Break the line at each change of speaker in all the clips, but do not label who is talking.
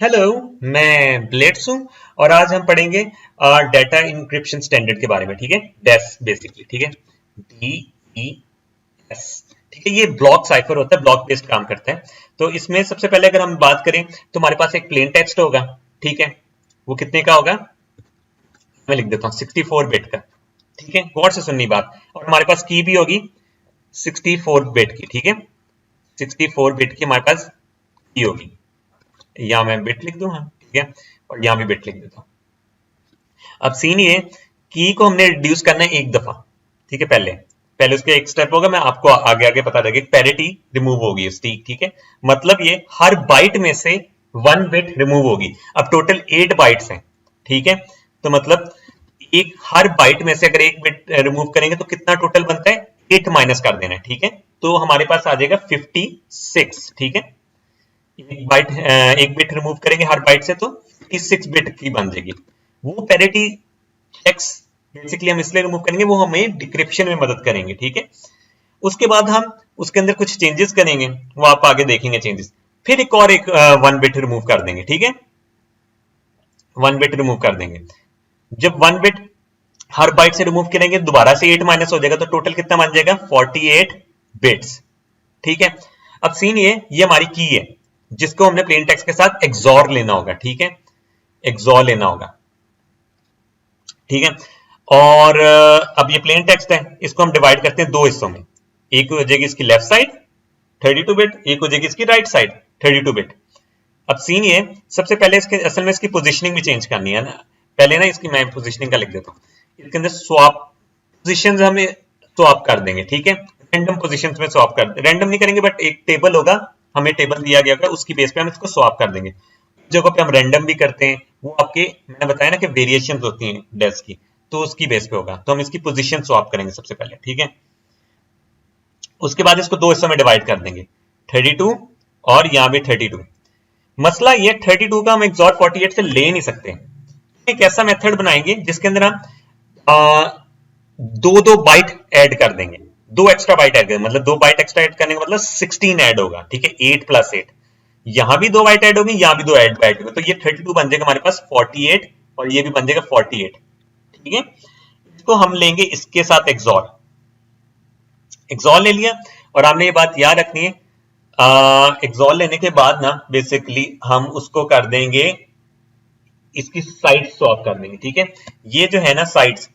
Hello, मैं blades हूँ और आज हम पढ़ेंगे डाटा इंक्रिप्शन स्टैंडर्ड के बारे में। ठीक है, डेस बेसिकली। ठीक है, DES। ठीक है, ये ब्लॉक साइफर होता है, ब्लॉक बेस्ड काम करता है। तो इसमें सबसे पहले अगर हम बात करें तो हमारे पास एक प्लेन टेक्स्ट होगा। ठीक है, वो कितने का होगा, मैं लिख देता हूँ 64 बिट का। ठीक है, गौर से सुननी बात। और हमारे पास की भी होगी 64 बिट की। ठीक है, 64 बिट की हमारे पास की होगी। यहाँ मैं बिट लिख दूंगा। ठीक है, और यहाँ भी बिट लिख देता हूँ। अब सीन ये, की को हमने रिड्यूस करना है एक दफा। ठीक है, पहले पहले उसका एक स्टेप होगा, मैं आपको आगे आगे पता लगेगा। पैरिटी रिमूव होगी उसकी। ठीक है, मतलब ये हर बाइट में से 1 बिट रिमूव होगी। अब टोटल 8 बाइट्स हैं। ठीक है, तो मतलब एक हर बाइट में से अगर एक बिट रिमूव करेंगे तो कितना टोटल बनता है, 8 माइनस कर देना है। ठीक है, तो हमारे पास आ जाएगा 56। ठीक है, एक बिट रिमूव करेंगे हर बाइट से तो 56 बिट की बन जाएगी। वो पैरिटी चेक्स बेसिकली हम इसलिए रिमूव करेंगे, वो हमें डिक्रिप्शन में मदद करेंगे। ठीक है, उसके बाद हम उसके अंदर कुछ चेंजेस करेंगे, वो आप आगे देखेंगे चेंजेस। फिर एक 1 बिट रिमूव कर देंगे। ठीक है, 1 बिट रिमूव कर देंगे। जब 1 बिट हर बाइट से रिमूव करेंगे, दोबारा से 8 माइनस हो जाएगा, तो टोटल कितना बन जाएगा, 48 बिट्स। ठीक है, अब सीन ये हमारी की है जिसको हमने प्लेन टेक्स्ट के साथ एक्सॉर लेना होगा। ठीक है, एक्सॉर लेना होगा। ठीक है, और अब ये प्लेन टेक्स्ट है, इसको हम डिवाइड करते हैं दो हिस्सों में। एक हो जाएगी इसकी लेफ्ट साइड 32 बिट, एक हो जाएगी इसकी राइट साइड 32 बिट। अब सीन ये, सबसे पहले इसके असल में इसकी पोजीशनिंग भी चेंज करनी है ना। पहले ना इसकी मैं पोजीशनिंग का लिख देता हूँ। इसके अंदर स्वैप पोजीशंस हमें स्वैप कर देंगे। ठीक है, रैंडम पोजीशंस में स्वैप कर, रैंडम नहीं करेंगे बट एक टेबल होगा, हमें टेबल दिया गया होगा, उसकी बेस पे हम इसको स्वैप कर देंगे। जगह पे हम रैंडम भी करते हैं, वो आपके मैंने बताया ना कि वेरिएशंस होती हैं डेस्क की, तो उसकी बेस पे होगा। तो हम इसकी पोजीशन स्वैप करेंगे सबसे पहले। ठीक है, उसके बाद इसको दो हिस्सों में डिवाइड कर देंगे, 32 और यहाँ भी 32। मसला ये 32 का हम एक्सॉर 48 से ले नहीं सकते। एक ऐसा मेथड बनाएंगे जिसके अंदर हम दो दो बाइट ऐड कर देंगे, दो एक्स्ट्रा बाइट ऐड करेंगे, मतलब 2 बाइट एक्स्ट्रा ऐड करने का मतलब 16 ऐड होगा। ठीक है, 8 + 8, यहां भी 2 बाइट ऐड होगी, यहां भी 2 बाइट होगी, तो ये 32 बन जाएगा हमारे पास 48, और ये भी बन जाएगा 48। ठीक है, इसको हम लेंगे इसके साथ एक्सॉर, एक्सॉर ले लिया। और हमने ये बात याद रखनी है, एक्सॉर लेने के बाद ना बेसिकली हम उसको कर देंगे, इसकी साइड स्वैप कर देंगे। ठीक है, ये जो है ना साइड्स,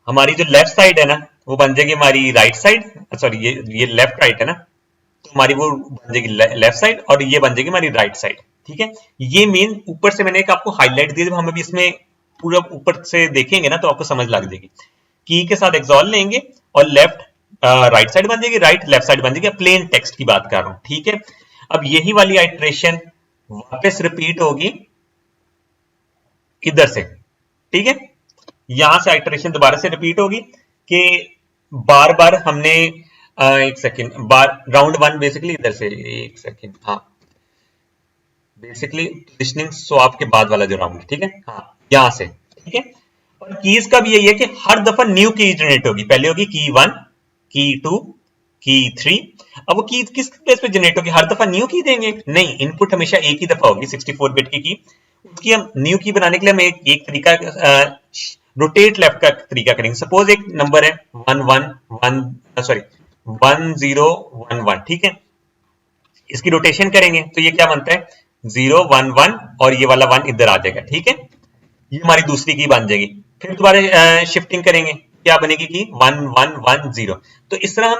हमारी जो लेफ्ट साइड है ना वो बन जाएगी हमारी राइट साइड, सॉरी ये लेफ्ट राइट है ना, तो हमारी वो बन जाएगी लेफ्ट साइड, और ये बन जाएगी हमारी राइट साइड। ठीक है, ये मेन ऊपर से मैंने एक आपको हाईलाइट दी, जब हम अभी इसमें पूरा ऊपर से देखेंगे ना तो आपको समझ लग जाएगी। की के साथ एक्सॉर लेंगे और लेफ्ट राइट साइड बन जाएगी, राइट लेफ्ट साइड बन जाएगी। प्लेन टेक्स्ट की बात कर रहा हूं। ठीक है, अब यही वाली आइट्रेशन वापस रिपीट होगी इधर से। ठीक है, यहां से आइटरेशन दोबारा से रिपीट होगी कि बार बार हमने एक सेकेंड, बार राउंड 1 बेसिकली इधर से, एक सेकेंड, हाँ बेसिकली पोजिशनिंग स्वैप के बाद वाला जो राउंड। ठीक है, हाँ यहां से। ठीक है, और कीज का भी यही है कि हर दफा न्यू की जनरेट होगी। पहले होगी की 1, की 2, की 3। अब वो की किस बेस पे जनरेट होगी, हर दफा न्यू की देंगे? नहीं, इनपुट हमेशा एक ही दफा होगी 64 बिट की। उसकी हम न्यू की बनाने के लिए हम एक तरीका रोटेट लेफ्ट का तरीका करेंगे। सपोज एक नंबर है 1011। ठीक है, इसकी रोटेशन करेंगे तो ये क्या बनता है, 011, और ये वाला 1 इधर आ जाएगा। ठीक है, ये हमारी दूसरी की बन जाएगी। फिर दोबारा शिफ्टिंग करेंगे, क्या बनेगी की 1110। तो इस तरह हम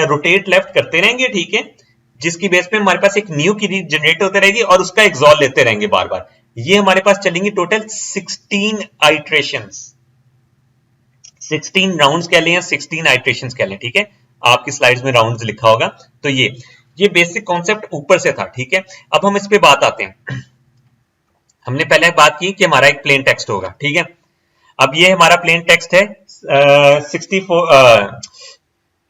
रोटेट लेफ्ट करते रहेंगे। ठीक है, जिसकी बेस पे हमारे पास एक न्यू की जनरेट होते रहेगी और उसका एक्सॉल लेते रहेंगे बार बार। ये हमारे पास चलेंगी टोटल 16 आइट्रेशंस, 16 राउंड्स कह लें, 16 आइट्रेशंस कह लें। ठीक है, आपकी स्लाइड्स में राउंड्स लिखा होगा। तो ये बेसिक कॉन्सेप्ट ऊपर से था। ठीक है, अब हम इस पे बात आते हैं। हमने पहले बात की कि हमारा एक प्लेन टेक्स्ट होगा। ठीक है, अब ये हमारा प्लेन टेक्स्ट है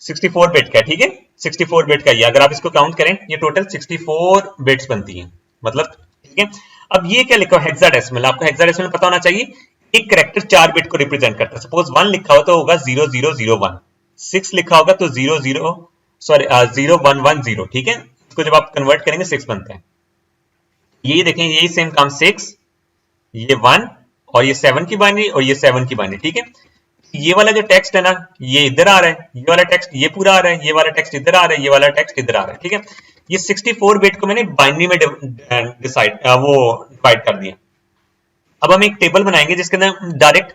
64 बिट का। ठीक है, 64 बिट का ये, अगर आप इसको काउंट करें ये टोटल 64 बिट्स बनती हैं, मतलब। ठीक है, अब ये क्या लिखा है, हेक्साडेसिमल। आपको हेक्साडेसिमल पता होना चाहिए, एक कैरेक्टर 4 बिट को रिप्रेजेंट करता है। सपोज 1 लिखा हो तो होगा 0001, 6 लिखा होगा तो 0110। ठीक है, इसको जब आप कन्वर्ट करेंगे 6 बनता है। ये देखें, यही सेम काम 6, ये 1 और ये 7 की बाइनरी और ये 7 की बाइनरी, ठीक है। ये वाला जो टेक्स्ट है ना, ये इधर आ रहा है, ये वाला टेक्स्ट ये पूरा आ रहा है, ये वाला टेक्स्ट इधर आ रहा है, ये वाला टेक्स्ट इधर आ रहा है, ठीक है। ये 64 बिट को मैंने बाइनरी में डिवाइड कर दिया। अब हम एक टेबल बनाएंगे जिसके अंदर डायरेक्ट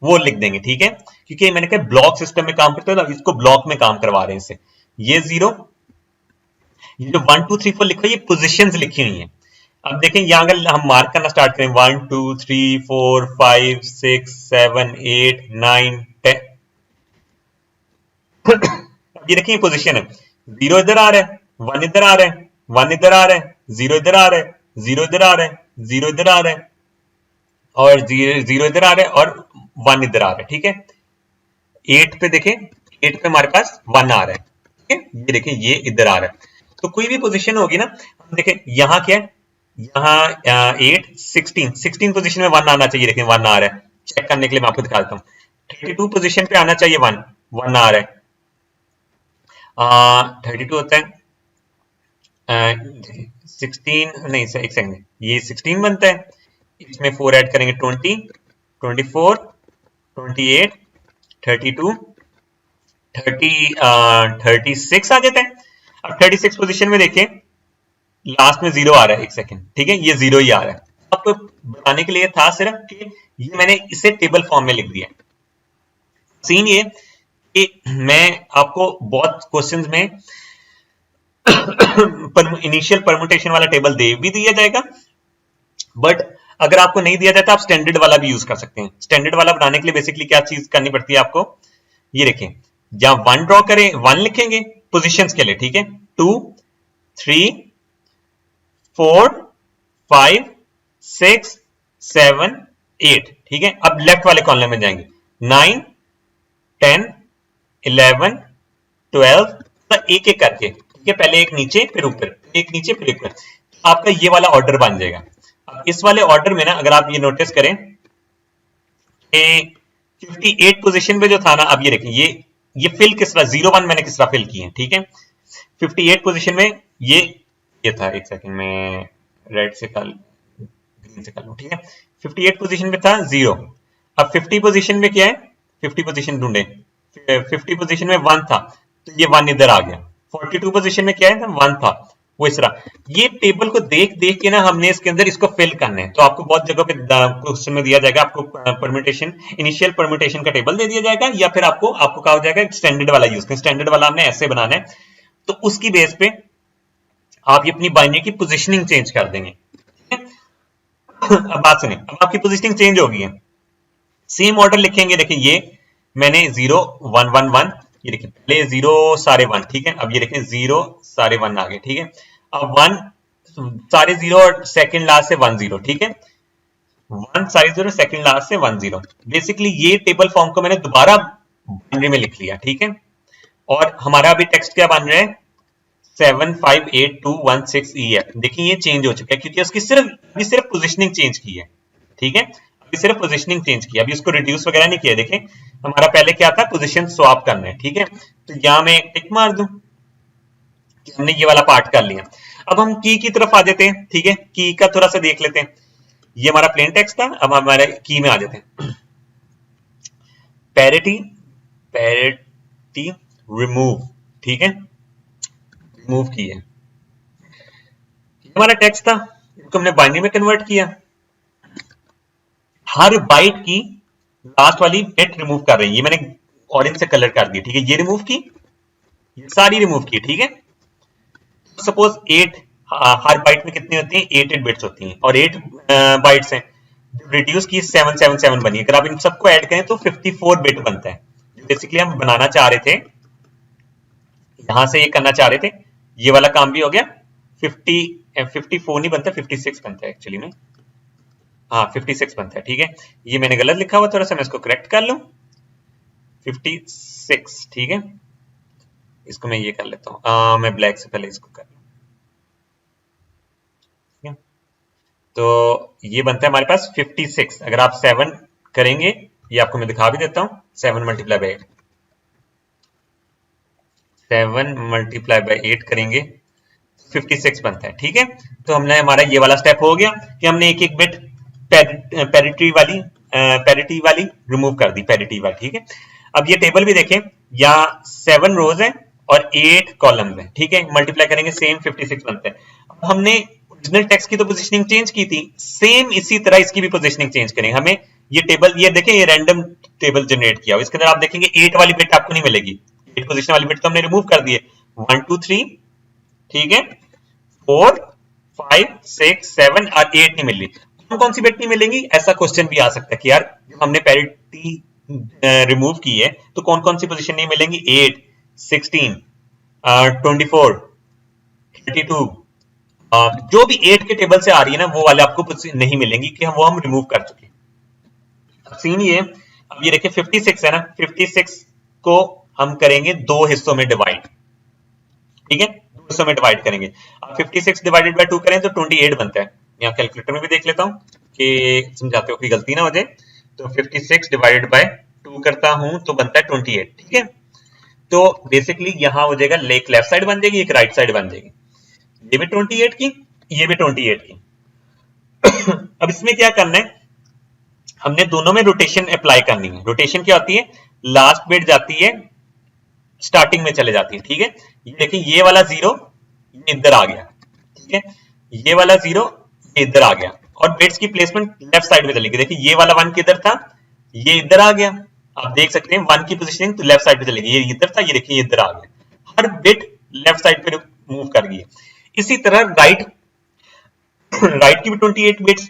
वो लिख देंगे, ठीक है, क्योंकि मैंने कहा ब्लॉक सिस्टम में काम करते हैं, इसको ब्लॉक में काम करवा रहे हैं इससे। ये 0, ये जो 1 2 3 4 लिखा है, ये पोजीशंस लिखी हुई हैं। अब देखें यहां अगर हम मार्क करना स्टार्ट करें 1 2 3 4 5 6 7 8 9 10, अब ये देखिए पोजीशन है, 0 इधर आ रहा है, 1 इधर आ रहा है, 1 इधर आ रहा है, 0 इधर आ रहा है, 0 इधर आ रहा है, 0 इधर आ रहा है और 0 इधर आ रहा है और 1 इधर आ रहा है, ठीक है। 8 पे देखें, 8 पे हमारे पास 1 आ रहा है, ठीक है। ये देखें ये इधर आ रहा है, तो कोई भी पोजीशन होगी ना, हम देखें यहाँ क्या है, यहाँ 8 16 पोजीशन में 1 आना चाहिए, देखें 1 आ रहा है। चेक करने के लिए मैं आपको दिखा देता हूँ, 32 पोजीशन पे आना चाहिए 1 आ रहा है। 32 होता है 16, नहीं सर एक सेकंड, ये 16 बनता है, इसमें 4 ऐड करेंगे 20 24 28 32 36 आ जाता है। अब 36 पोजीशन में देखें लास्ट में 0 आ रहा है, एक सेकंड, ठीक है, ये 0 ही आ रहा है। आपको बताने के लिए था सिर्फ कि ये मैंने इसे टेबल फॉर्म में लिख दिया। सीन ये कि मैं आपको बहुत क्वेश्चंस में इनिशियल परमुटेशन वाला टेबल दे भी दिया जाएगा, बट अगर आपको नहीं दिया जाता आप स्टैंडर्ड वाला भी यूज कर सकते हैं। स्टैंडर्ड वाला बनाने के लिए बेसिकली क्या चीज करनी पड़ती है आपको, ये देखें, जहां 1 ड्रॉ करें 1 लिखेंगे पोजीशंस के लिए, ठीक है, 2 3 4 5 6 7 8, ठीक है। अब लेफ्ट वाले कॉलम में जाएंगे 9 10 11 12, एक एक करके, ठीक है, पहले एक नीचे फिर ऊपर, एक नीचे फिर ऊपर, आपका ये वाला ऑर्डर बन जाएगा। अब इस वाले ऑर्डर में ना अगर आप ये नोटिस करें कि 58 पोजीशन पे जो था ना, अब ये देखें ये फिल किस तरह 01 मैंने किस तरह फिल किए हैं, ठीक है। 58 पोजीशन में ये था, एक सेकंड में रेड से कर ग्रीन से कर लूं, ठीक है। 58 पोजीशन पे था 0, अब 50 पोजीशन में क्या है, 50 पोजीशन ढूंढे, 50 पोजीशन में 1 था तो ये 1 इधर आ गया। 42 पोजीशन में क्या है, 1 था, वो इस तरह। ये टेबल को देख देख के ना हमने इसके अंदर इसको फिल करना है, तो आपको बहुत जगह पे क्वेश्चन में दिया जाएगा, आपको परम्यूटेशन, इनिशियल परम्यूटेशन का टेबल दे दिया जाएगा, या फिर आपको कहा हो जाएगा स्टैंडर्ड वाला यूज करें। स्टैंडर्ड वाला हमने ऐसे बनाना है, तो उसकी बेस पे आप ये अपनी बाइनरी की पोजीशनिंग चेंज कर देंगे, ठीक है। अब बात सुनिए, अब आपकी पोजीशनिंग चेंज हो गई है, सेम ऑर्डर लिखेंगे, देखिए ये मैंने 0 1 1 1, ये देखिए पहले 0 सारे 1, ठीक है, अब ये देखें 0 सारे 1 आ गए, ठीक है। अब 1 सारे 0 और सेकंड लास्ट से 1 0, ठीक है, 1 सारे 0 सेकंड लास्ट से 1 0। बेसिकली ये टेबल फॉर्म को मैंने दोबारा बाइनरी में लिख लिया, ठीक है। और हमारा अभी टेक्स्ट क्या बन रहा है, 7582116EF, देखिए ये चेंज हो चुका है क्योंकि उसकी सिर्फ पोजीशनिंग चेंज की है, ठीक है, अभी सिर्फ पोजीशनिंग चेंज की, अभी उसको रिड्यूस वगैरह नहीं किया। देखें हमारा पहले क्या था, पोजीशन स्वैप करना है, ठीक है, तो यहां मैं टिक मार दूं कि हमने ये वाला पार्ट कर लिया। अब हम की तरफ आ जाते हैं, ठीक है, की का थोड़ा सा देख लेते हैं। ये हमारा प्लेन टेक्स्ट था, अब हमारे की में आ जाते हैं। पैरिटी रिमूव, ठीक है, रिमूव की है, हमारा टेक्स्ट था, इसको हमने बाइनरी में कन्वर्ट किया। हर बाइट की लास्ट वाली बिट रिमूव कर रही है, ये मैंने ऑरेंज से कलर कर दी, ठीक है, ये रिमूव की, ये सारी रिमूव की, ठीक है। सपोज 8, हर बाइट में कितनी होती है, 8 बिट्स होती हैं और 8 बाइट्स हैं, रिड्यूस की 777 बनी। अगर आप इन सबको ऐड करें तो 54 बिट बनता है। बेसिकली हम बनाना चाह रहे थे, यहां से ये करना चाह रहे थे, ये वाला काम भी हो गया। 54 नहीं बनता, 56 बनता है एक्चुअली में, हाँ 56 बनता है, ठीक है। ये मैंने गलत लिखा हुआ, थोड़ा सा मैं इसको करेक्ट कर लूं, 56, ठीक है। इसको मैं ये कर लेता हूं, मैं ब्लैक से पहले इसको कर लूं, ठीक है। तो ये बनता है हमारे पास 56। अगर आप 7 करेंगे, ये आपको मैं दिखा भी देता हूं, 7 मल्टीप्लाई बाई 8, 7 मल्टीप्लाई बाई 8 करेंगे 56 बनता है। ठीक है, तो हमने हमारा ये वाला स्टेप हो गया कि हमने एक एक बिट पैरिटी वाली रिमूव कर दी, पैरिटी वाली। ठीक है, अब ये टेबल भी देखें, यहाँ 7 रोज है और 8 कॉलम्स है। ठीक है, मल्टीप्लाई करेंगे सेम 56 बनता है। अब हमने ओरिजिनल टेक्स्ट की तो पोजीशनिंग चेंज की थी, सेम इसी तरह इसकी भी पोजीशनिंग चेंज करेंगे। हमें ये टेबल, ये देखें, ये रैंडम टेबल जनरेट किया, इसके अंदर आप देखेंगे 8 वाली बिट आपको नहीं मिलेगी, 8 पोजीशन वाली बिट तो हमने रिमूव कर दी है। 1 2 3, ठीक है, 4 5 6 7 और 8 नहीं मिल रही। कौन कौन सी बिट नहीं मिलेंगी, ऐसा क्वेश्चन भी आ सकता है कि यार हमने पैरिटी रिमूव की है तो कौन कौन सी पोजीशन नहीं मिलेंगी, 8 16 24 32, जो भी 8 के टेबल से आ रही है ना वो वाले आपको नहीं मिलेंगी कि वो हम रिमूव कर चुके। अब सीन ये, अब ये देखिए 56 है ना, 56 को हम करेंगे 2 हिस्सों में डिवाइड। ठीक है, 2 हिस्सों में डिवाइड करेंगे। अब 56 डिवाइडेड बाय 2 करें तो 28 बनता है। यहाँ कैलकुलेटर में भी देख लेता हूं कि समझाते हो कोई गलती ना हो जाए। तो 56 डिवाइडेड बाय 2 करता हूं तो बनता है 28। ठीक है, तो बेसिकली यहां हो जाएगा, एक लेफ्ट साइड बन जाएगी, एक राइट साइड बन जाएगी, ये भी 28 की, ये भी 28 की। अब इसमें क्या करना है, हमने दोनों में रोटेशन अप्लाई करनी है। रोटेशन क्या होती है, लास्ट बिट जाती है स्टार्टिंग में चले जाती है। ठीक है, ये देखिए ये वाला 0 ये इधर आ गया। ठीक है, ये वाला 0 ये इधर आ गया और बिट्स की प्लेसमेंट लेफ्ट साइड में चलेगी। देखिए ये वाला 1 किधर था, ये इधर आ गया। आप देख सकते हैं 1 की पोजीशनिंग तो लेफ्ट साइड पे चलेगी, ये इधर था, ये देखिए ये इधर आ गया। हर बिट लेफ्ट साइड पे मूव कर गई। इसी तरह राइट की भी 28 बिट्स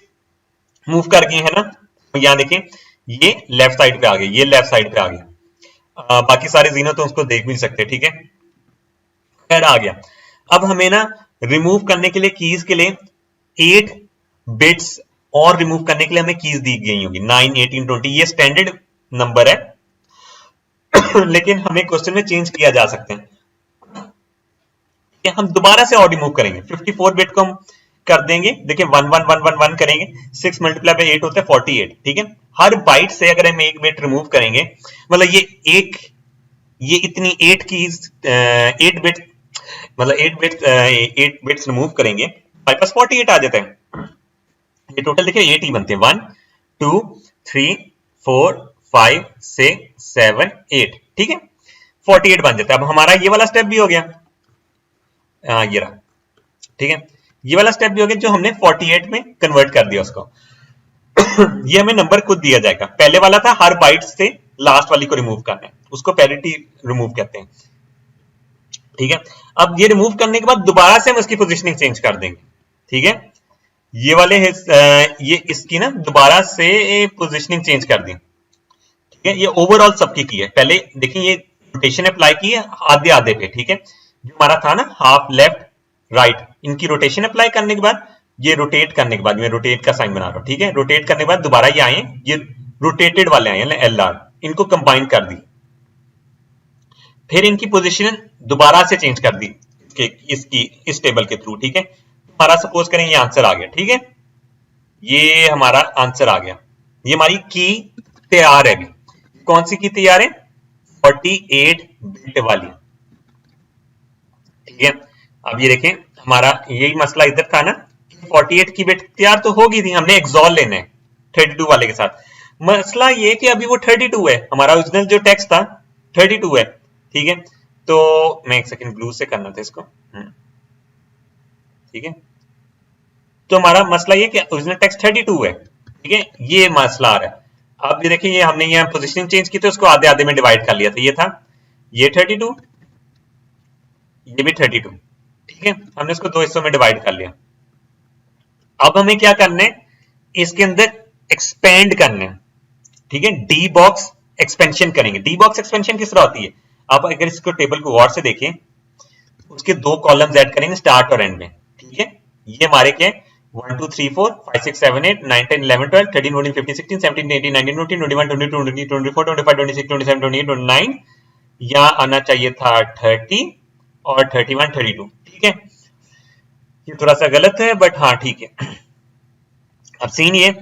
मूव कर गई है ना। तो यहां देखें ये लेफ्ट साइड पे आ गई, ये लेफ्ट साइड पे आ गया। बाकी सारे जीनो तो उसको देख भी नहीं सकते। ठीक है, खैर आ गया। अब हमें ना रिमूव करने के लिए कीज के लिए 8 बिट्स और रिमूव करने के लिए हमें कीज दी गई होगी 9 18 20, ये स्टैंडर्ड नंबर है लेकिन हमें क्वेश्चन में चेंज किया जा सकते हैं। हम दोबारा से और रिमूव करेंगे, 54 बिट को हम कर देंगे। देखिए 1 1 1 1 1 करेंगे, 6 मल्टीप्लाई बाय 8 होता है 48। ठीक है, हर बाइट से अगर हम एक बिट रिमूव करेंगे, मतलब ये इतनी 8 कीज 8 बिट मतलब 8 बिट्स रिमूव करेंगे, हमारे पास 48 आ जाता है। ये टोटल देखिए 8 ही बनते हैं, 1 2 3 4 5 6 7 8। ठीक है, 48 बन जाता है। अब हमारा ये वाला स्टेप भी हो गया, ये रहा। ठीक है, ये वाला स्टेप भी हो गया जो हमने 48 में कन्वर्ट कर दिया उसको। ये हमें नंबर खुद दिया जाएगा। पहले वाला था हर बाइट से लास्ट वाली को रिमूव करना है, उसको पैरिटी रिमूव कहते हैं। ठीक है, अब ये रिमूव करने के बाद दोबारा से हम इसकी पोजीशनिंग चेंज कर देंगे। ठीक है, ये वाले ये इसकी ना दोबारा से पोजीशनिंग चेंज कर दी। ठीक है, ये ओवरऑल सबकी की है। पहले देखिए ये रोटेशन अप्लाई की है आधे आधे पे। ठीक है, जो हमारा था ना हाफ लेफ्ट राइट, इनकी रोटेशन अप्लाई करने के बाद ये रोटेट करने के बाद, मैं रोटेट का साइन बना रहा हूं। ठीक है, रोटेट करने के बाद दोबारा ये आए, ये रोटेटेड वाले आए LR, इनको कंबाइन कर दी, फिर इनकी पोजीशन दोबारा से चेंज कर दी इस टेबल के थ्रू। ठीक है, हमारा सपोज करें ये आंसर आ गया। ठीक है, ये हमारा आंसर आ गया, ये हमारी की तैयार है। कौन सी की तैयार है, 48 बिट वाली। ठीक है, अब ये देखें हमारा यही मसला इधर था ना, 48 की बिट तैयार तो होगी थी, हमने एक्सॉल लेना है 32 वाले के साथ। मसला ये कि अभी वो 32 है, हमारा ओरिजिनल जो टेक्स्ट था 32 है। ठीक है, तो मैं एक सेकंड ब्लू से करना था इसको। ठीक है, तो हमारा मसला ये कि ओरिजिनल टेक्स्ट 32 है। ठीक है, ये मसला आ रहा है। अब ये देखिए, ये हमने यहाँ पोजीशनिंग चेंज की थी, उसको आधे आधे में डिवाइड कर लिया था। ये था ये 32, ये भी 32। ठीक है, हमने इसको 2 हिस्सों में डिवाइड कर लिया। अब हमें क्या करना है, इसके अंदर एक्सपेंड करना है। ठीक है, डी बॉक्स एक्सपेंशन करेंगे। डी बॉक्स एक्सपेंशन किस तरह होती है, आप अगर इसको टेबल को गौर से देखें, उसके 2 कॉलम्स ऐड करेंगे स्टार्ट और एंड में। ठीक है, ये हमारे क्या 1 2 3 4 5 6 7 8 9 10 11 12 13 14 15 16 17 18 19 20 21 22 23 24 25 26 27 28 29, यहां आना चाहिए था 30 और 31 32। ठीक है, ये थोड़ा सा गलत है बट हाँ ठीक है। अब सीन ये,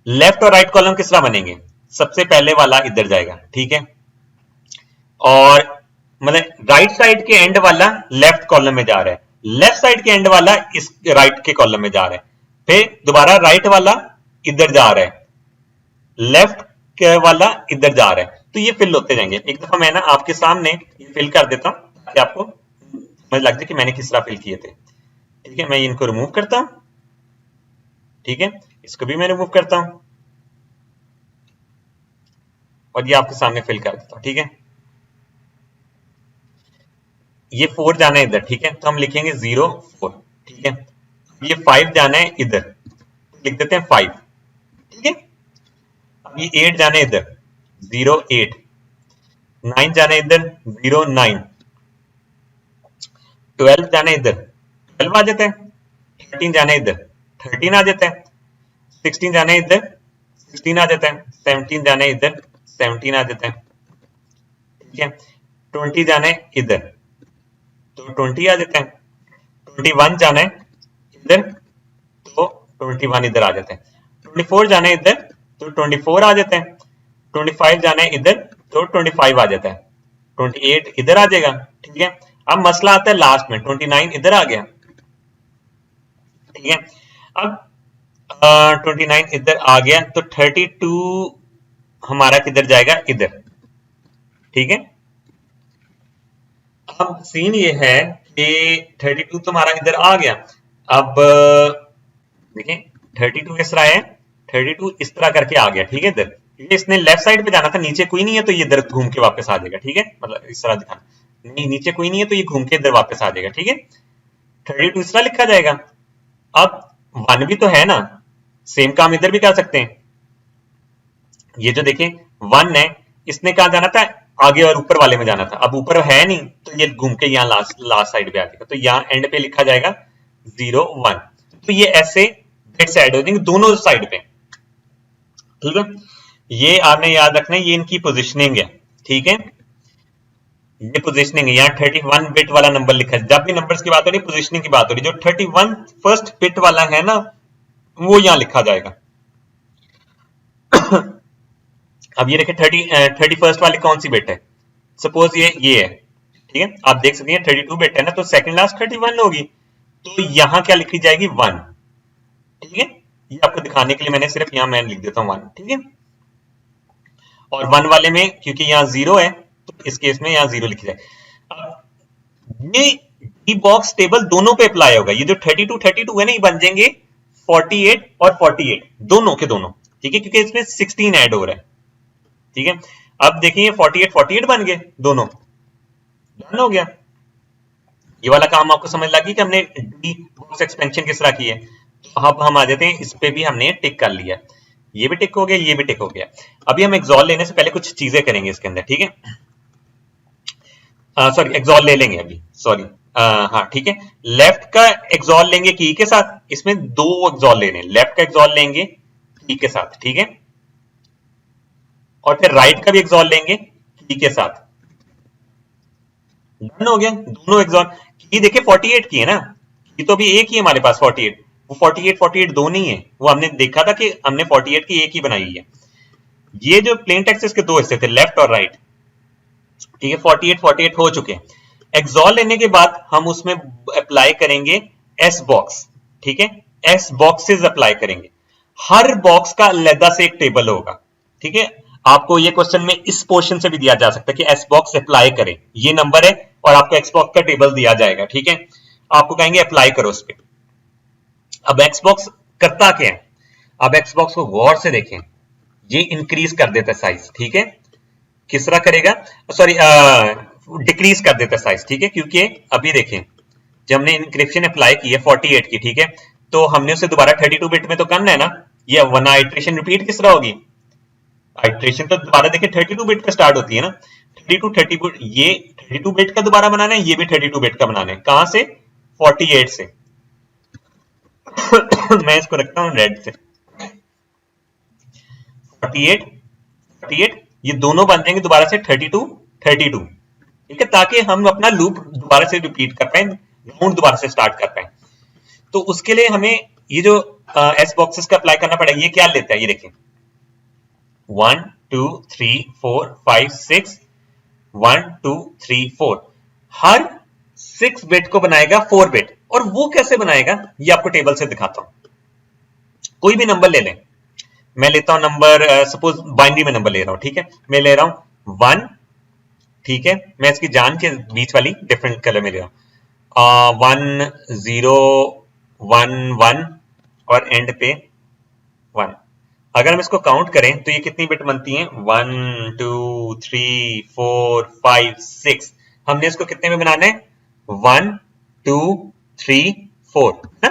लेफ्ट और राइट कॉलम किस तरह बनेंगे, सबसे पहले वाला इधर जाएगा। ठीक है, और मतलब राइट साइड के एंड वाला लेफ्ट कॉलम में जा रहा है लेफ्ट साइड के एंड वाला इस राइट के कॉलम में जा रहा है, फिर दोबारा राइट वाला इधर जा रहा है, लेफ्ट वाला इधर जा रहा है, तो ये फिल होते जाएंगे। एक दफा मैं ना आपके सामने ये फिल कर देता हूं ताकि आपको समझ लग जाए कि मैंने किस तरह फिल किए थे। ठीक है, मैं इनको रिमूव करता हूं, ठीक है, इसको भी मैं रिमूव करता हूं और ये आपके सामने फिल कर देता हूं। ठीक है, ये 4 जाना है इधर, ठीक है, तो हम लिखेंगे 0 4। ठीक है, ये 5 जाना है इधर, लिख देते हैं 5। ठीक है, अब ये 8 जाना है इधर, 0 8। 9 जाना है इधर, 0 9। 12 जाना है इधर, 12 आ जाता है। 13 जाना है इधर, 13 आ जाता है। 16 जाना है इधर, 16 आ जाता है। 17 जाना है इधर, 17 आ जाता है। ठीक है, 20 जाना है इधर, तो 20 आ जाता है। 21 जाना है इधर, तो 21 इधर आ जाता है। 24 जाना है इधर, तो 24 आ जाता है। 25 जाना है इधर, तो 25 आ जाता है। 28 इधर आ जाएगा। ठीक है, अब मसला आता है लास्ट में, 29 इधर आ गया। ठीक है, अब 29 इधर आ गया, तो 32 हमारा किधर जाएगा, इधर। ठीक है, अब सीन ये है कि 32 तो हमारा इधर आ गया। अब देखिए 32 किस तरह है, 32 इस तरह करके आ गया। ठीक है, इधर इसने लेफ्ट साइड पे जाना था, नीचे कोई नहीं है तो ये इधर घूम के वापस आ जाएगा। ठीक है, मतलब इस तरह दिखाना, नहीं नीचे कोई नहीं है तो ये घूम के इधर वापस आ जाएगा। ठीक है, 32 इस तरह लिखा जाएगा। अब 1 भी तो है ना, सेम काम इधर भी कर सकते हैं। ये जो देखें 1 है, इसने कहा जाना था, आगे और ऊपर वाले में जाना था। अब ऊपर है नहीं तो ये घूम के यहाँ लास्ट साइड पे आ जाएगा, तो यहाँ एंड पे लिखा जाएगा 0 1। तो ये ऐसे बिट्स ऐड हो जाएंगे दोनों साइड पे। ठीक है, ये आपने याद रखना है, ये इनकी पोजिशनिंग है। ठीक है, ये पोजिशनिंग है। यहाँ 31 बिट वाला नंबर लिखा है। जब भी नंबर्स की बात हो रही है, पोजिशनिंग की बात हो रही है, जो 31 फर्स्ट बिट वाला है ना, वो यहाँ लिखा जाएगा। अब ये देखें 31 वाली कौन सी बिट है, सपोज ये है। ठीक है, आप देख सकते हैं 32 बिट है ना, तो सेकंड लास्ट 31 होगी, तो यहां क्या लिखी जाएगी 1। ठीक है, ये आपको दिखाने के लिए मैंने सिर्फ यहां मैं लिख देता हूं 1। ठीक है, और 1 वाले में क्योंकि यहां 0 है तो इस केस में यहां 0 लिखी जाए। अब ये डी बॉक्स टेबल दोनों पे अप्लाई होगा। ये जो 32 है ना, ये बन जाएंगे 48 और 48 दोनों के दोनों। ठीक है, क्योंकि इसमें 16 ऐड हो रहा है। ठीक है, अब देखिए 48 बन गए दोनों, डन हो गया। ये वाला काम आपको समझ लगी कि हमने डी बॉक्स एक्सपेंशन किस तरह की है। तो अब हम आ जाते हैं, इस पे भी हमने टिक कर लिया, ये भी टिक हो गया, ये भी टिक हो गया। अभी हम एक्सॉल लेने से पहले कुछ चीजें करेंगे इसके अंदर। ठीक है, सॉरी एक्सॉल ले लेंगे अभी, सॉरी हाँ ठीक है। लेफ्ट का एक्सॉल लेंगे की के साथ, इसमें 2 एक्सॉल लेने, लेफ्ट का एक्सॉल लेंगे की के साथ। ठीक है, और फिर राइट का भी एक्सॉल लेंगे की के साथ। डन हो गया दोनों एक्सॉल। की देखिए 48 की है ना, की तो अभी एक ही है हमारे पास 48, वो 48 दो नहीं है, वो हमने देखा था कि हमने 48 की एक ही बनाई है। ये जो प्लेन टेक्स्ट के 2 हिस्से थे, लेफ्ट और राइट। ठीक है, 48 हो चुके हैं। एक्सॉल लेने के बाद हम उसमें अप्लाई करेंगे एस बॉक्स। ठीक है, एस बॉक्सेस अप्लाई करेंगे। हर बॉक्स का अलग से एक टेबल होगा। ठीक है, आपको ये क्वेश्चन में इस पोर्शन से भी दिया जा सकता है कि एस बॉक्स अप्लाई करें, ये नंबर है और आपको एक्स बॉक्स का टेबल दिया जाएगा। ठीक है, आपको कहेंगे अप्लाई करो उस पर। अब एक्स बॉक्स करता क्या है, अब एक्स बॉक्स को गौर से देखें, ये इंक्रीज कर देता है साइज। ठीक है, किस तरह करेगा, सॉरी डिक्रीज कर देता है साइज। ठीक है, क्योंकि अभी देखें जब हमने इंक्रिप्शन अप्लाई की है 48 की, ठीक है, तो हमने उसे दोबारा 32 बिट में तो करना है ना, ये वन आइट्रेशन रिपीट किस तरह होगी, आइट्रेशन तो दोबारा देखिए 32 बिट का स्टार्ट होती है ना, 32 बिट, ये 32 बिट का दोबारा बनाना है, ये भी 32 बिट का बनाना है। कहां से, 48 से। मैं इसको रखता हूं रेड से, 48 ये दोनों बन जाएंगे दोबारा से 32। ठीक है, ताकि हम अपना लूप दोबारा से रिपीट कर पाए, राउंड दोबारा से स्टार्ट कर पाए। तो उसके लिए हमें ये जो एस बॉक्सेस का अप्लाई करना पड़ेगा। ये क्या लेता है, ये देखें 1 2 3 4 5 6, 1 2 3 4, हर 6 बिट को बनाएगा 4 बिट। और वो कैसे बनाएगा ये आपको टेबल से दिखाता हूं। कोई भी नंबर ले लें, मैं लेता हूं नंबर, सपोज बाइनरी में नंबर ले रहा हूं, ठीक है, मैं ले रहा हूं 1, ठीक है, मैं इसकी जान के बीच वाली डिफरेंट कलर में ले रहा हूं, 1 0 1 1 और एंड पे 1। अगर हम इसको काउंट करें तो ये कितनी बिट बनती हैं, 1 2 3 4 5 6। हमने इसको कितने में बनाना है, 1 2 3 4 ना,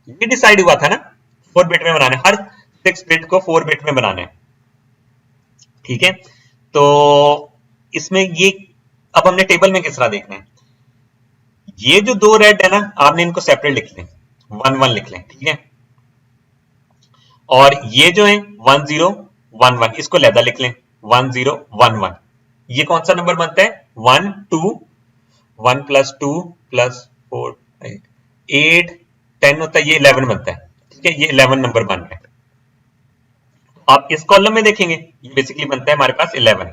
ये डिसाइड हुआ था ना 4 बिट में बनाना है, हर 6 बिट को 4 बिट में बनाना है, ठीक है। तो इसमें ये अब हमने टेबल में किस तरह देखना है, ये जो दो रेड है ना, आपने इनको सेपरेट लिख लें, 1 1 लिख लें, ठीक है। और ये जो है 1 0 1 1, इसको लहदा लिख लें, 1 0 1 1। ये कौन सा नंबर बनता है, 1 2 1 प्लस 2 प्लस 4 8 10 होता है, ये 11 बनता है, ठीक है, ये 11 नंबर बन रहा है। आप इस कॉलम में देखेंगे ये बेसिकली बनता है हमारे पास 11,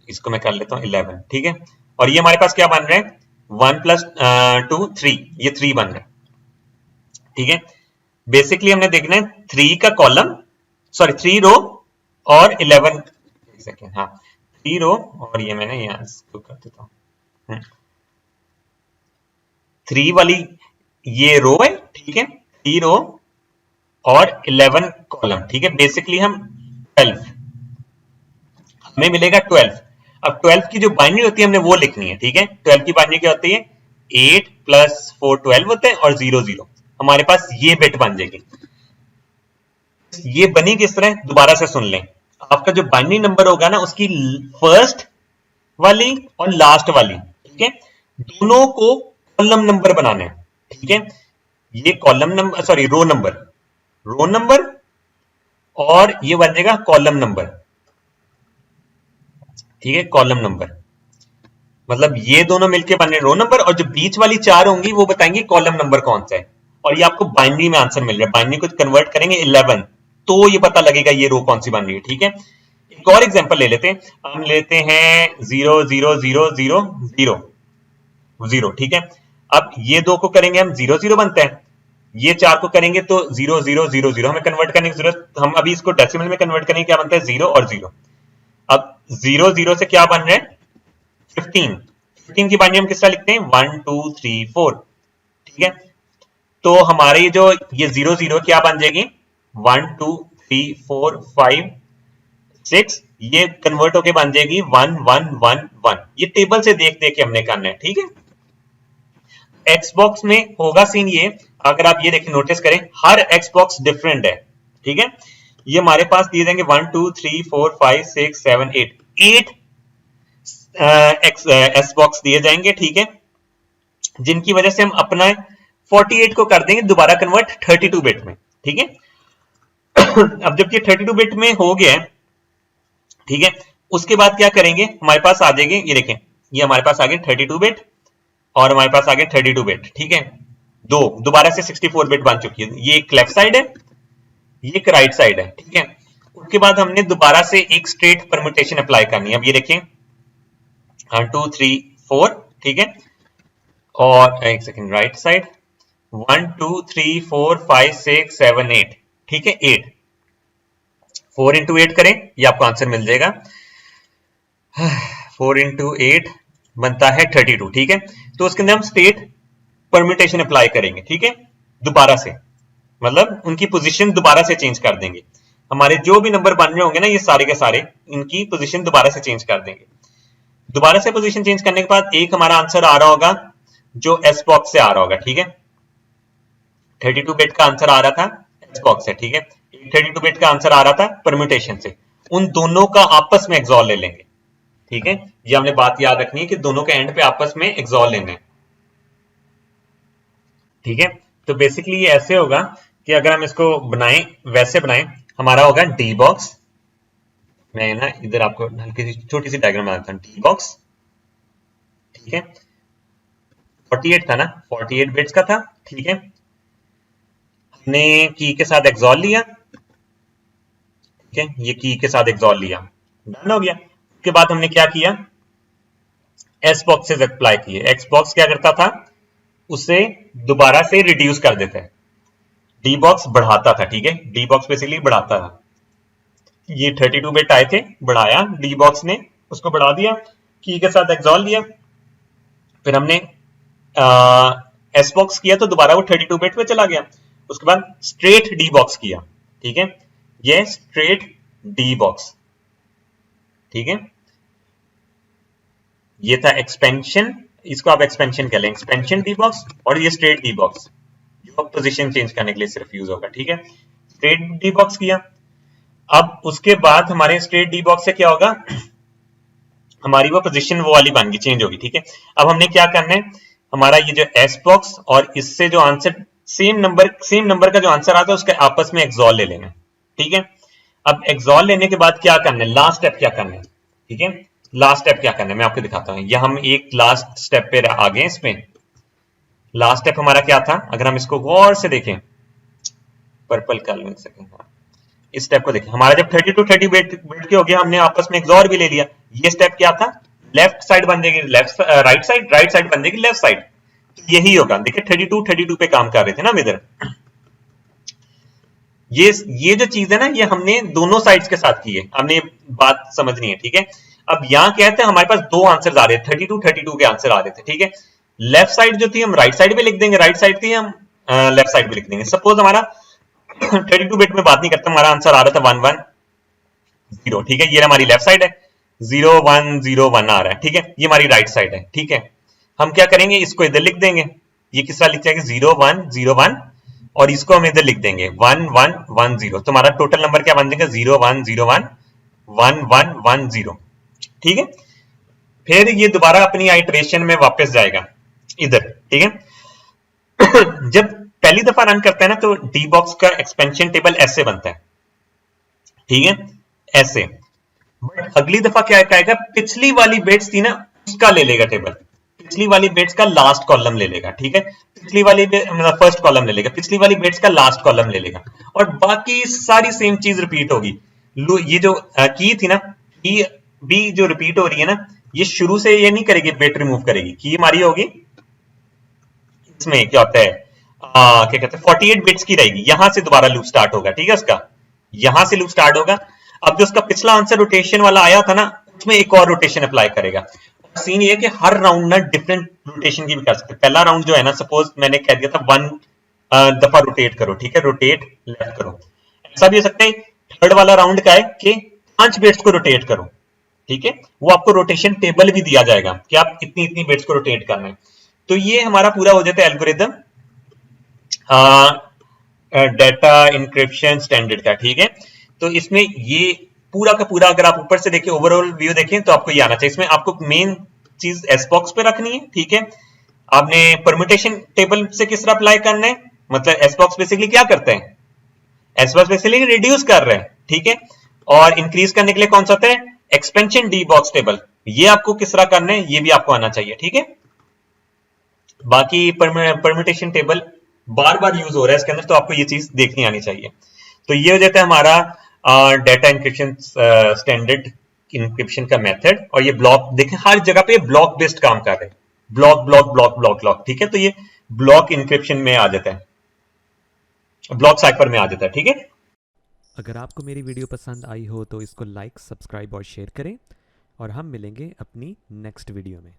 इसको मैं कर लेता हूं 11, ठीक है। और ये हमारे पास क्या बन रहा है, 1 प्लस 2 3, ये 3 बन रहा है, ठीक है। बेसिकली हमने देखना है 3 का कॉलम, सॉरी 3 रो और 11 सेकेंड, हाँ 3 रो, और ये मैंने यहां इसको कर देता हूं 3 वाली ये रो है, ठीक है, 3 रो और 11 कॉलम, ठीक है। बेसिकली हम 12 हमें मिलेगा 12। अब 12 की जो बाइनरी होती है हमने वो लिखनी है, ठीक है। 12 की बाइनरी क्या होती है, 8 प्लस 4 12 होते हैं और 0 0, हमारे पास ये बिट बन जाएगी। ये बनी किस तरह, दोबारा से सुन लें, आपका जो बाइनरी नंबर होगा ना उसकी फर्स्ट वाली और लास्ट वाली, ठीक है, दोनों को कॉलम नंबर बनाना है, ठीक है। ये column number, sorry row number और ये बन जाएगा कॉलम नंबर, ठीक है, कॉलम नंबर, मतलब ये दोनों मिलके बने रो नंबर, और जो बीच वाली 4 होंगी वो बताएंगी कॉलम नंबर कौन सा है। और ये आपको बाइनरी में आंसर मिल रहा है, बाइनरी को कन्वर्ट करेंगे 11 तो ये पता लगेगा ये रो कौन सी बन रही है, ठीक है। एक और एग्जांपल ले लेते हैं, हम लेते हैं 0 0 0 0 0 0, ठीक है। अब ये दो को करेंगे हम 0 0 बनता है, ये 4 को करेंगे तो 0 0 0 0, हमें कन्वर्ट करने की जरूरत, हम अभी इसको डेसिमल में कन्वर्ट करेंगे, क्या बनता है 0 और 0। अब 0 0 से क्या बन रहा है 15, 15 की बाइनरी हम किस तरह लिखते हैं 1 2 3 4, ठीक है। तो हमारे जो ये 0 0 क्या बन जाएगी 1 2 3 4 5 6, ये कन्वर्ट होके बन जाएगी 1 1 1 1। ये टेबल से देख देख के हमने करना है, ठीक है। एक्सबॉक्स में होगा सीन ये, अगर आप ये देखें नोटिस करें हर एक्सबॉक्स डिफरेंट है, ठीक है। ये हमारे पास दिए जाएंगे 1 2 3 4 5 6 7 8 8 एस बॉक्स दिए जाएंगे, ठीक है, जिनकी वजह से हम अपना 48 को कर देंगे दोबारा कन्वर्ट 32 बिट में, ठीक है। अब जब ये 32 बिट में हो गया, ठीक है, उसके बाद क्या करेंगे, हमारे पास आ जाएंगे, ये देखें ये हमारे पास आ गए 32 बिट और हमारे पास आ गए 32 बिट, ठीक है। दो दोबारा से 64 बिट बन चुकी है, ये एक लेफ्ट साइड है, ये एक राइट साइड है, ठीक है। उसके बाद हमने दोबारा से एक स्ट्रेट परम्यूटेशन अप्लाई करनी है। अब ये देखें 2 3 4, ठीक है, और एक सेकंड राइट साइड 1 2 3 4 5 6 7 8, ठीक है, 8 4 इंटू 8 करें, ये आपको आंसर मिल जाएगा 4 इंटू 8 बनता है 32, ठीक है। तो उसके अंदर हम स्टेट परम्यूटेशन अप्लाई करेंगे, ठीक है, दोबारा से, मतलब उनकी पोजीशन दोबारा से चेंज कर देंगे। हमारे जो भी नंबर बन रहे होंगे ना ये सारे के सारे, इनकी पोजीशन दोबारा से चेंज कर देंगे। दोबारा से पोजीशन चेंज करने के बाद एक हमारा आंसर आ रहा होगा जो एस बॉक्स से आ रहा होगा, ठीक है, 32 बिट का आंसर आ रहा था एस बॉक्स से, ठीक है, 32 बिट का आंसर आ रहा था परम्यूटेशन से, उन दोनों का आपस में एक्सॉल ले लेंगे, ठीक है। ये हमने बात याद रखनी है कि दोनों के एंड पे आपस में एक्सॉल लेना है, ठीक है। तो बेसिकली ये ऐसे होगा कि अगर हम इसको बनाएं, वैसे बनाएं, हमारा होगा डी बॉक्स, मैं ना इधर आपको हल्की सी छोटी सी डायग्राम बनाता हूं, डी बॉक्स, ठीक है, 48 था ना, 48 बिट्स का था, ठीक है, हमने की के साथ एक्सॉल लिया, ठीक है, ये की के साथ एक्सॉल लिया, डन हो गया। उसके बाद हमने क्या किया, एस बॉक्सेस अप्लाई किए। एक्स बॉक्स क्या करता था, उसे दोबारा से रिड्यूस कर देता है, डी बॉक्स बढ़ाता था, ठीक है, डी बॉक्स बेसिकली बढ़ाता था। ये 32 बिट आए थे, बढ़ाया डी बॉक्स ने, उसको बढ़ा दिया, की के साथ एक्सॉल लिया, फिर हमने एस बॉक्स किया तो दोबारा वो 32 बिट पे चला गया। उसके बाद स्ट्रेट डी बॉक्स किया, ठीक है, ये स्ट्रेट डी बॉक्स, ठीक है, ये था एक्सपेंशन, इसको आप एक्सपेंशन कह लें, एक्सपेंशन डी बॉक्स, और ये स्ट्रेट डी बॉक्स जो पोजीशन चेंज करने के लिए सिर्फ यूज होगा, ठीक है, स्ट्रेट डी बॉक्स किया। अब उसके बाद हमारे स्ट्रेट डी बॉक्स से क्या होगा, हमारी वो पोजीशन वो वाली बन गई, चेंज होगी, ठीक है। अब हमने क्या करना है, हमारा ये जो एस बॉक्स और इससे जो आंसर सेम नंबर का जो आंसर आता है उसके आपस में एक्सॉल ले लेना, ठीक है। अब एक्सॉल लेने के बाद क्या करना है, लास्ट स्टेप क्या करना है, ठीक है, लास्ट स्टेप क्या करना है मैं आपको दिखाता हूं। यह हम एक लास्ट स्टेप पे आ गए, इसमें लास्ट स्टेप हमारा क्या था, अगर हम इसको गौर से देखें, पर्पल कलर सेकेंड, इस स्टेप को देखें, हमारा जब 30 बिट के हो गया, हमने आपस में एक्सॉर भी ले लिया। ये स्टेप क्या था, लेफ्ट साइड बन जाएगी लेफ्ट, राइट साइड बन जाएगी लेफ्ट साइड, तो यही होगा। देखिए 32 पे काम कर रहे थे ना हम इधर, ये जो चीज है ना, ये हमने दोनों साइड्स के साथ की है, हमने बात समझनी है, ठीक है। अब यहां कहते हैं हमारे पास दो आंसर आ रहे थे, 32 के आंसर आ रहे थे, ठीक है। लेफ्ट साइड जो थी हम राइट साइड पे लिख देंगे, राइट साइड थी हम लेफ्ट साइड पे लिख देंगे। सपोज हमारा 32 बिट में बात नहीं करता, हमारा आंसर आ रहा था 110, ठीक है, ये हमारी लेफ्ट साइड है, 0101 आ रहा है, ठीक है, ये हमारी राइट साइड है, ठीक है। हम क्या करेंगे, इसको इधर लिख देंगे, ये किस तरह लिख जाएगा 0101, और इसको हम इधर लिख देंगे 1110, तो हमारा टोटल नंबर क्या बन जाएगा 0101 1110, ठीक है। फिर ये दोबारा अपनी आइटरेशन में वापस जाएगा इधर, ठीक है। जब पहली दफा रन करता है ना, तो डी बॉक्स का एक्सपेंशन टेबल ऐसे बनता है, ठीक है, ऐसे। बट अगली दफा क्या कहेगा, पिछली वाली बिट्स थी ना, उसका ले लेगा टेबल, पिछली वाली बिट्स का लास्ट कॉलम ले लेगा, ठीक है, पिछली वाली फर्स्ट कॉलम ले लेगा, पिछली वाली बिट्स का लास्ट कॉलम ले लेगा, और बाकी सारी सेम चीज रिपीट होगी। ये जो की थी ना, की भी जो रिपीट हो रही है ना, ये शुरू से ये नहीं करेगी, बिट रिमूव करेगी, की हमारी होगी, इसमें क्या होता है, क्या कहते हैं 48 बिट्स की रहेगी, यहां से दोबारा लूप स्टार्ट होगा, ठीक है, उसका यहां से लूप स्टार्ट होगा। अब जो उसका पिछला आंसर रोटेशन वाला आया था ना, उसमें एक और रोटेशन अप्लाई करेगा। सीन ये कि हर राउंड ना डिफरेंट रोटेशन की भी कर सकते हैं। पहला राउंड जो है ना, सपोज मैंने कह दिया था 1 दफा रोटेट करो, ठीक है, रोटेट लेफ्ट करो, ऐसा भी हो सकता है थर्ड वाला राउंड का है कि 5 बिट्स को रोटेट करो, ठीक है, वो आपको रोटेशन टेबल भी दिया जाएगा कि आप इतनी इतनी बिट्स को रोटेट करना है। तो ये हमारा पूरा हो जाता है एल्गोरिदम डेटा इंक्रिप्शन स्टैंडर्ड का, ठीक है। तो इसमें ये पूरा का पूरा अगर आप ऊपर से देखें, ओवरऑल व्यू देखें, तो आपको ये आना चाहिए। इसमें आपको मेन चीज एस बॉक्स पे रखनी है, ठीक है। आपने परम्यूटेशन टेबल से किस तरह अप्लाई करना है, मतलब एस बॉक्स बेसिकली क्या करते हैं, एस बॉक्स बेसिकली रिड्यूस कर रहे हैं, ठीक है, और इंक्रीज करने के लिए कौन सा होता है, एक्सपेंशन डी बॉक्स टेबल, ये आपको किस तरह करना है ये भी आपको आना चाहिए, ठीक है। बाकी परम्यूटेशन टेबल बार बार यूज हो रहा है इसके अंदर, तो आपको ये चीज देखनी आनी चाहिए। तो ये हो जाता है हमारा डेटा इंक्रिप्शन स्टैंडर्ड इंक्रिप्शन का मेथड। और ये ब्लॉक देखें, हर जगह पे ब्लॉक बेस्ड काम कर रहे हैं, block block block block block, ठीक है। तो ये ब्लॉक इंक्रिप्शन में आ जाता है, ब्लॉक साइफर में आ जाता है, ठीक है।
अगर आपको मेरी वीडियो पसंद आई हो तो इसको लाइक, सब्सक्राइब और शेयर करें, और हम मिलेंगे अपनी नेक्स्ट वीडियो में।